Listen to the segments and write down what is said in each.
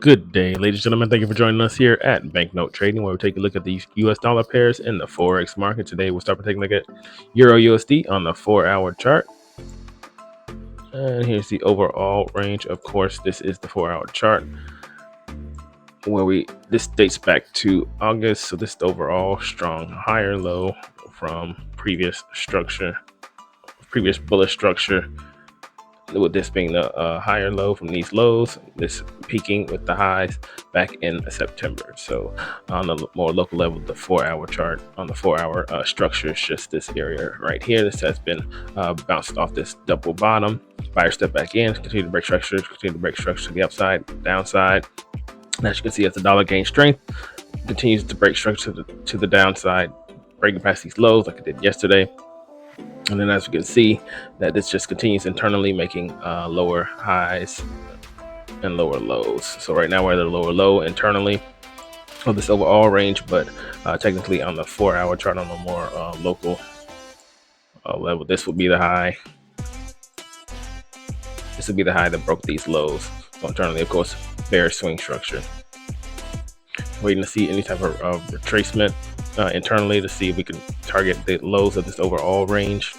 Good day, ladies and gentlemen. Thank you for joining us here at Banknote Trading, where we take a look at these US dollar pairs in the Forex market. Today, we'll start by taking a look at Euro USD on the 4-hour chart. And here's the overall range. Of course, this is the 4-hour chart, where this dates back to August. So this is the overall strong higher low from previous bullish structure, with this being the higher low from these lows, this peaking with the highs back in September. So on the more local level, the 4-hour chart on the 4-hour structure is just this area right here. This has been bounced off this double bottom. Buyer step back in, continue to break structure, to the upside, downside. And as you can see, as the dollar gains strength, continues to break structure to the downside, breaking past these lows like it did yesterday. And then as you can see, that this just continues internally, making lower highs and lower lows. So right now we're at a lower low internally of this overall range, but technically on the 4-hour chart on a more local level, this will be the high. This will be the high that broke these lows. So internally, of course, bearish swing structure. Waiting to see any type of retracement internally to see if we can target the lows of this overall range.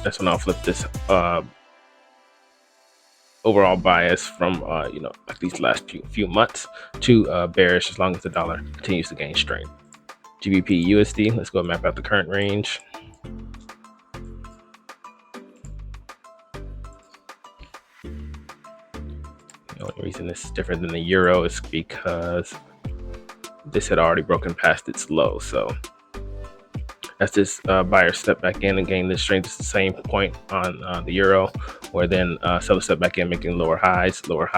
That's when I'll flip this overall bias from like these last few months to bearish, as long as the dollar continues to gain strength. GBP USD, let's go map out the current range. The only reason this is different than the euro is because this had already broken past its low. So as this buyer step back in and gain this strength, it's the same point on the euro, where then seller step back in, making lower highs, lower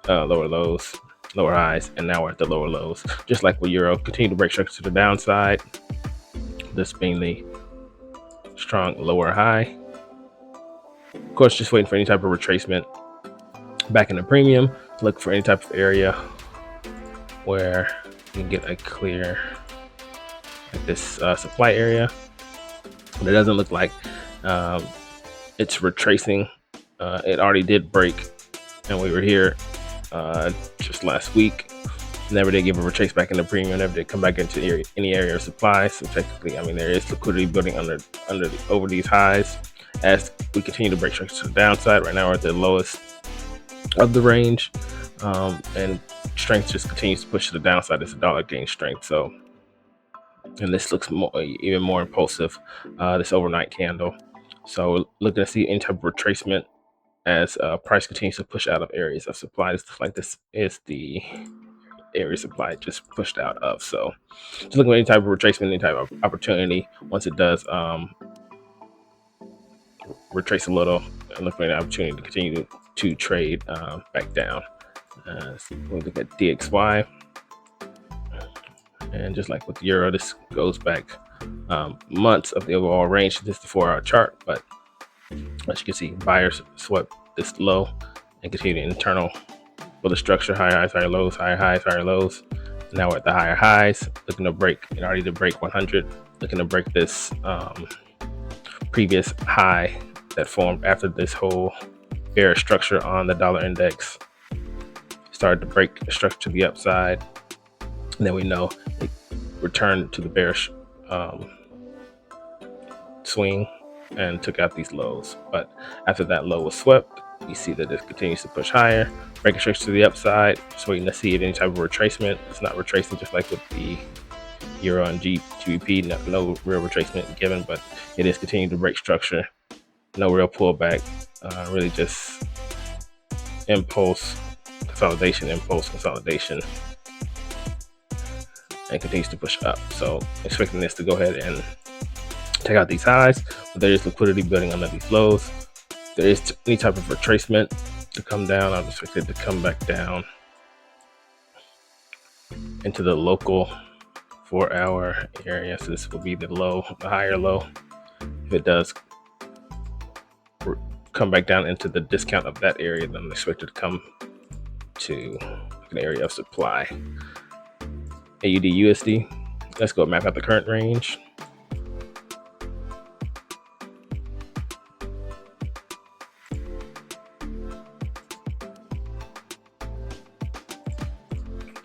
lows, lower highs, and now we're at the lower lows. Just like with euro, continue to break structure to the downside, this being the strong lower high. Of course, just waiting for any type of retracement back in the premium. Look for any type of area where you can get a clear, like this supply area, but it doesn't look like it's retracing. It already did break, and we were here just last week. Never did give a retrace back in the premium, never did come back into any area of supply. So technically, I mean, there is liquidity building over these highs as we continue to break structure to the downside. Right now we're at the lowest of the range, and strength just continues to push to the downside as the dollar gains strength. So, and this looks even more impulsive, this overnight candle. So we're looking to see any type of retracement as price continues to push out of areas of supply. This looks like this is the area supply just pushed out of. So just looking at any type of retracement, any type of opportunity. Once it does retrace a little, and looking at an opportunity to continue to trade back down. We look at DXY, and just like with the euro, this goes back months of the overall range. This is the 4-hour chart, but as you can see, buyers swept this low and continue the internal bullish structure, higher highs, higher lows, higher highs, higher lows. Now we're at the higher highs, looking to break. It already did break 100, looking to break this previous high that formed after this whole bearish structure on the dollar index started to break the structure to the upside, and then we know it returned to the bearish swing and took out these lows. But after that low was swept, you see that it continues to push higher, breaking structure to the upside. Just waiting to see if any type of retracement. It's not retracing, just like with the euro and GBP, no real retracement given, but it is continuing to break structure. No real pullback, really just impulse consolidation, and continues to push up. So expecting this to go ahead and take out these highs, but there is liquidity building under these lows. There is any type of retracement to come down. I'm expected to come back down into the local 4-hour area. So this will be the low, the higher low. If it does come back down into the discount of that area, then I'm expected to come to an area of supply. AUD USD, let's go map out the current range.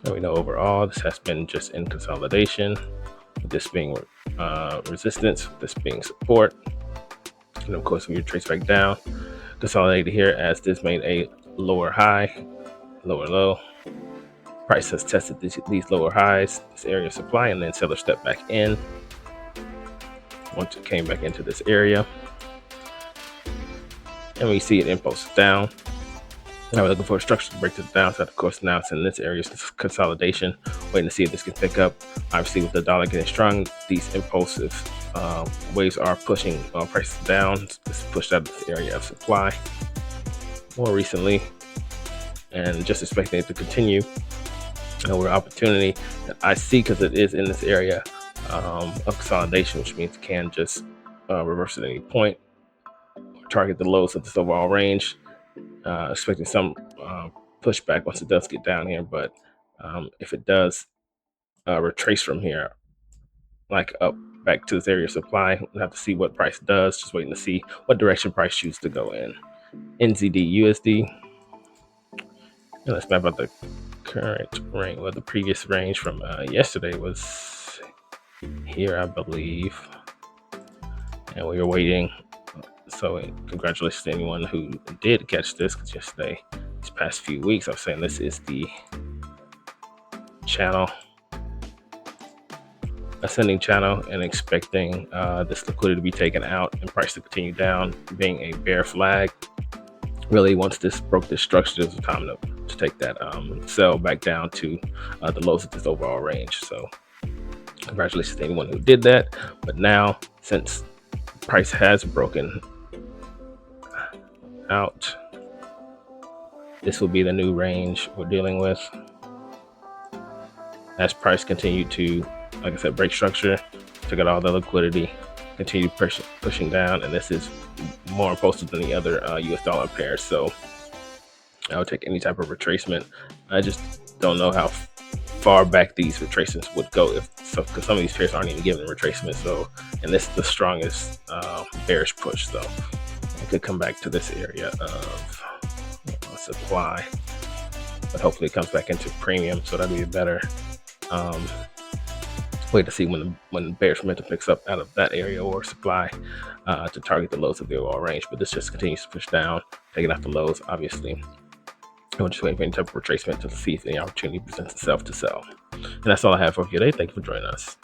And we know overall this has been just in consolidation, with this being resistance, this being support. And of course, when you trace back down, consolidated here as this made a lower high, lower low. Price has tested these lower highs, this area of supply, and then seller stepped back in. Once it came back into this area, and we see it impulse down. Now we're looking for a structure to break this down. So of course now it's in this area of consolidation, waiting to see if this can pick up. Obviously with the dollar getting strong, these impulsive waves are pushing prices down. This pushed out of this area of supply more recently, and just expecting it to continue. Another opportunity that I see, because it is in this area of consolidation, which means it can just reverse at any point, target the lows of this overall range. Expecting some pushback once it does get down here, but if it does retrace from here, like up back to this area of supply, we'll have to see what price does. Just waiting to see what direction price chooses to go in. NZD USD. And let's map out the current range. Well, the previous range from yesterday was here, I believe, and we were waiting. So congratulations to anyone who did catch this, because yesterday, these past few weeks, I was saying this is the channel, ascending channel, and expecting this liquidity to be taken out and price to continue down, being a bear flag. Really, once this broke this structure, there's a time to take that sell back down to the lows of this overall range. So congratulations to anyone who did that. But now, since price has broken out, this will be the new range we're dealing with as price continued to, like I said, break structure, took out all the liquidity, continue pushing down, and this is more impulsive than the other US dollar pairs. So I would take any type of retracement. I just don't know how far back these retracements would go, because some of these pairs aren't even given retracement. So, and this is the strongest bearish push, so it could come back to this area of supply, but hopefully it comes back into premium, so that'll be better. Wait to see when bearish momentum picks up out of that area or supply to target the lows of the overall range. But this just continues to push down, taking out the lows, obviously. And we're just waiting for any type of retracement to see if any opportunity presents itself to sell. And that's all I have for you today. Thank you for joining us.